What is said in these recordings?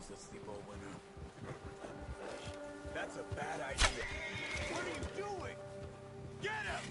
to sleep over now. That's a bad idea. What are you doing? Get him!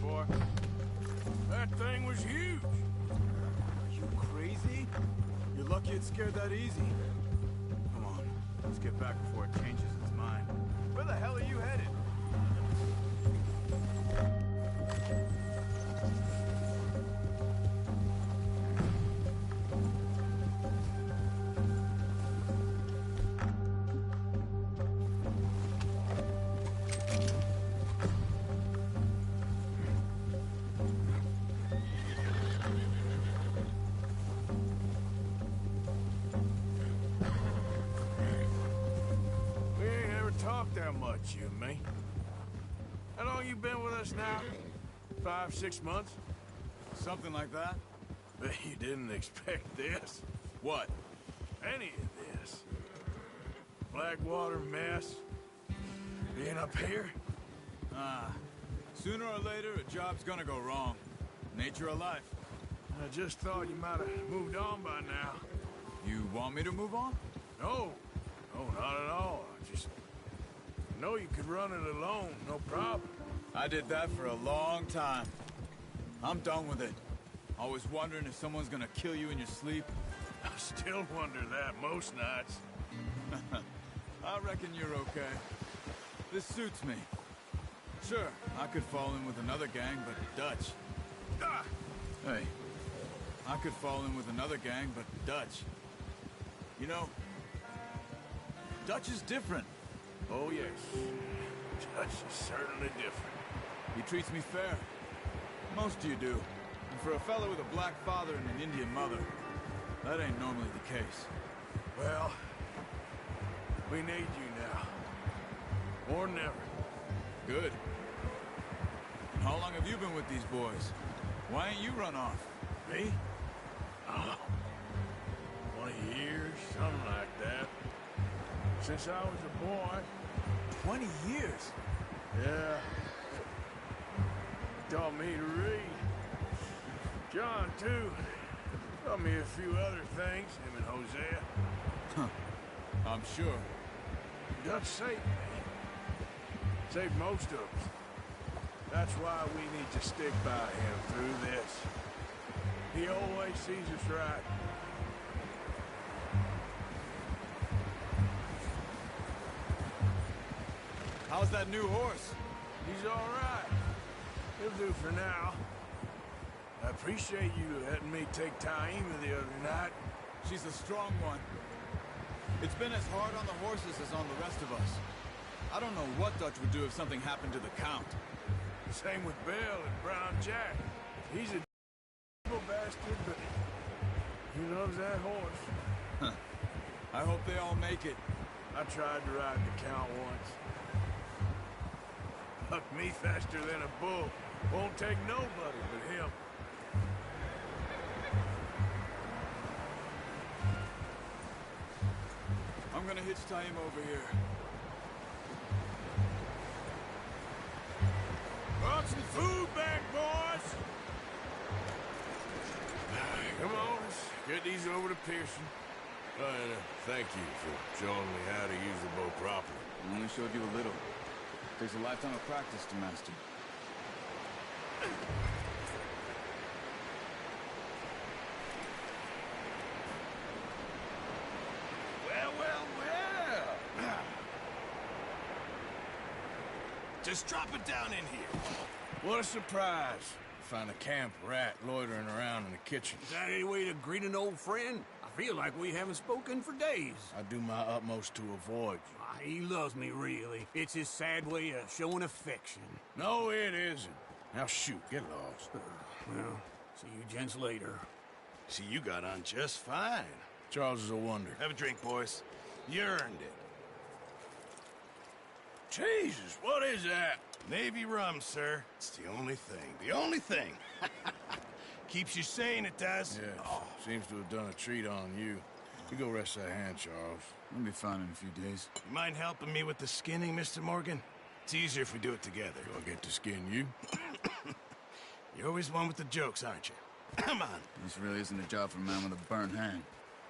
Boy. That thing was huge. Are you crazy? You're lucky it scared that easy. Come on, let's get back before it changes its mind. Where the hell are you headed? That much, you and me. How long you been with us now? 5, 6 months? Something like that? But you didn't expect this. What? Any of this. Blackwater mess. Being up here? Sooner or later, a job's gonna go wrong. Nature of life. I just thought you might have moved on by now. You want me to move on? No. No, not at all. I know you could run it alone, no problem. I did that for a long time. I'm done with it. Always wondering if someone's gonna kill you in your sleep. I still wonder that most nights. I reckon you're okay. This suits me. Sure, I could fall in with another gang, but Dutch. Ah! Hey, I could fall in with another gang, but Dutch. You know, Dutch is different. Oh, yes. Dutch is certainly different. He treats me fair. Most of you do. And for a fellow with a black father and an Indian mother, that ain't normally the case. Well, we need you now. More than ever. Good. And how long have you been with these boys? Why ain't you run off? Me? Oh, 20 years, something like that. Since I was a boy. 20 years? Yeah. Taught me to read. John, too. Taught me a few other things, him and Hosea. Huh. I'm sure. Dutch saved me. Saved most of us. That's why we need to stick by him through this. He always sees us right. How's that new horse? He's all right. He'll do for now. I appreciate you letting me take Taima the other night. She's a strong one. It's been as hard on the horses as on the rest of us. I don't know what Dutch would do if something happened to the Count. Same with Bill and Brown Jack. He's a bastard, but he loves that horse. Huh. I hope they all make it. I tried to ride the Count once. Bucked me faster than a bull. Won't take nobody but him. I'm gonna hitch Taima over here. Brought some food back, boys! Come get these over to Pearson. And thank you for showing me how to use the bow properly. I only showed you a little. Takes a lifetime of practice to master. Well, well, well. Just drop it down in here. What a surprise. Find a camp rat loitering around in the kitchen. Is that any way to greet an old friend? I feel like we haven't spoken for days. I do my utmost to avoid you. He loves me, really. It's his sad way of showing affection. No, it isn't. Now shoot, get lost. Well, see you gents later. See, you got on just fine. Charles is a wonder. Have a drink, boys. You earned it. Jesus, what is that? Navy rum, sir. It's the only thing. The only thing. Keeps you sane, it does. Yes, seems to have done a treat on you. You go rest that hand, Charles. I'll be fine in a few days. You mind helping me with the skinning, Mr. Morgan? It's easier if we do it together. Do I get to skin you? You're always one with the jokes, aren't you? Come on. This really isn't a job for a man with a burnt hand.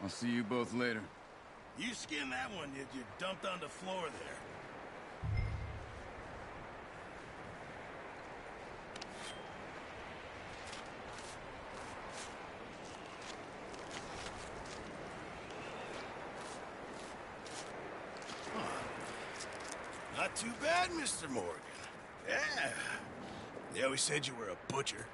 I'll see you both later. You skin that one you dumped on the floor there. Not too bad, Mr. Morgan. Yeah. They always said you were a butcher.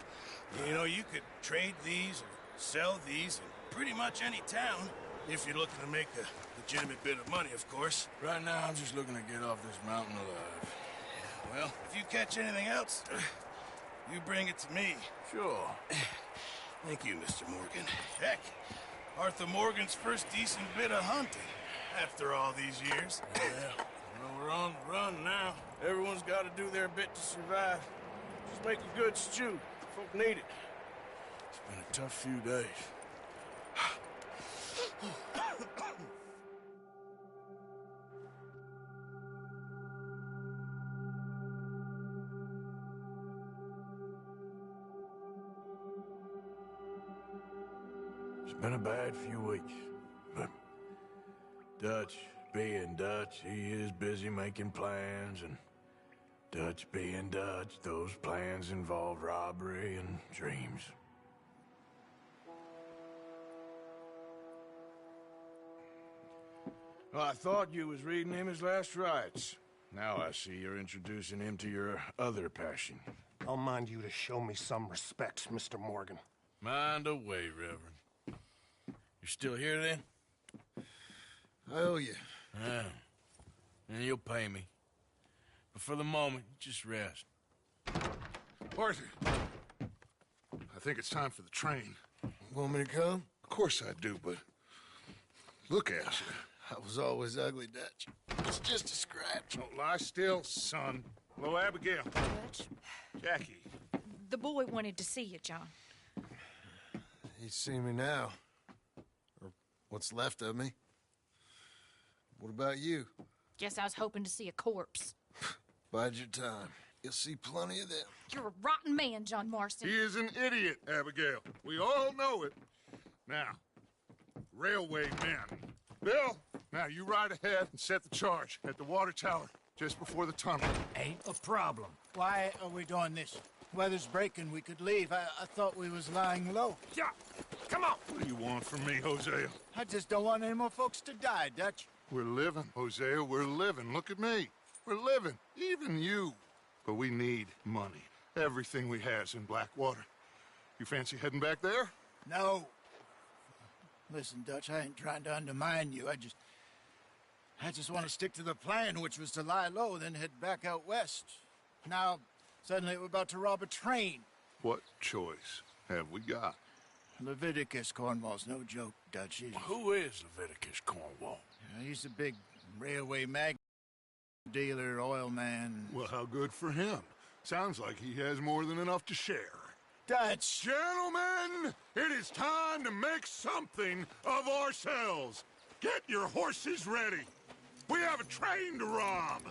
You know, you could trade these or sell these in pretty much any town, if you're looking to make a legitimate bit of money, of course. Right now, I'm just looking to get off this mountain alive. Well, if you catch anything else, you bring it to me. Sure. Thank you, Mr. Morgan. Heck, Arthur Morgan's first decent bit of hunting after all these years. Yeah. Well, we're on the run now. Everyone's got to do their bit to survive. Just make a good stew. Folk need it. It's been a tough few days. It's been a bad few weeks, but Dutch being Dutch, he is busy making plans, and Dutch being Dutch, those plans involve robbery and dreams. Well, I thought you was reading him his last rites. Now I see you're introducing him to your other passion. I'll mind you to show me some respect, Mr. Morgan. Mind away, Reverend. You're still here, then? I owe you. Yeah. And you'll pay me. But for the moment, just rest. Arthur, I think it's time for the train. Want me to come? Of course I do, but look at you. I was always ugly, Dutch. It's just a scratch. Don't lie still, son. Hello, Abigail. Dutch, Jackie. the boy wanted to see you, John. He's seen me now. Or what's left of me. What about you? Guess I was hoping to see a corpse. Bide your time. You'll see plenty of them. You're a rotten man, John Marston. He is an idiot, Abigail. We all know it. Now, railway men. Bill, now you ride ahead and set the charge at the water tower just before the tunnel. Ain't a problem. Why are we doing this? Weather's breaking. We could leave. I thought we was lying low. Yeah, come on. What do you want from me, Hosea? I just don't want any more folks to die, Dutch. We're living, Hosea. We're living. Look at me. We're living. Even you. But we need money. Everything we has in Blackwater. You fancy heading back there? No. Listen, Dutch, I ain't trying to undermine you. I just want to stick to the plan, which was to lie low, then head back out west. Now, suddenly we're about to rob a train. What choice have we got? Leviticus Cornwall's no joke, Dutch. Who is Leviticus Cornwall? He's a big railway magnate, dealer, oil man. Well, how good for him. Sounds like he has more than enough to share. Dutch! Gentlemen, it is time to make something of ourselves. Get your horses ready. We have a train to rob.